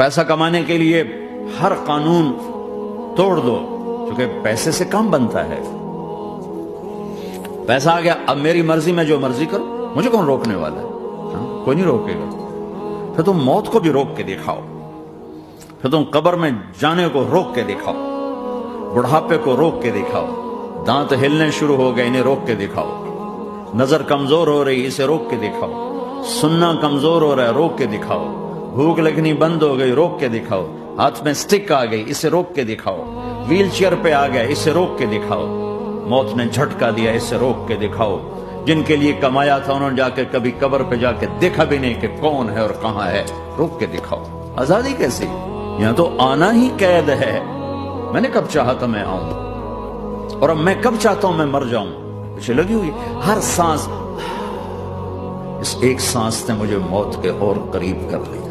پیسہ کمانے کے لیے ہر قانون توڑ دو، کیونکہ پیسے سے کام بنتا ہے۔ پیسہ آ گیا، اب میری مرضی میں جو مرضی کرو، مجھے کون روکنے والا ہے؟ کوئی نہیں روکے گا۔ پھر تم موت کو بھی روک کے دکھاؤ، پھر تم قبر میں جانے کو روک کے دکھاؤ، بڑھاپے کو روک کے دکھاؤ، دانت ہلنے شروع ہو گئے انہیں روک کے دکھاؤ، نظر کمزور ہو رہی اسے روک کے دکھاؤ، سننا کمزور ہو رہا ہے روک کے دکھاؤ، بھوک لگنی بند ہو گئی روک کے دکھاؤ، ہاتھ میں سٹک آ گئی اسے روک کے دکھاؤ، ویل چیئر پہ آ گیا اسے روک کے دکھاؤ، موت نے جھٹکا دیا اسے روک کے دکھاؤ۔ جن کے لیے کمایا تھا انہوں نے جا کے کبھی قبر پہ جا کے دیکھا بھی نہیں کہ کون ہے اور کہاں ہے، روک کے دکھاؤ۔ آزادی کیسی؟ یہاں تو آنا ہی قید ہے۔ میں نے کب چاہا تھا میں آؤں، اور اب میں کب چاہتا ہوں میں مر جاؤں، پیچھے لگی ہوئی ہر سانس، اس ایک سانس نے مجھے موت کے اور قریب کر لیا۔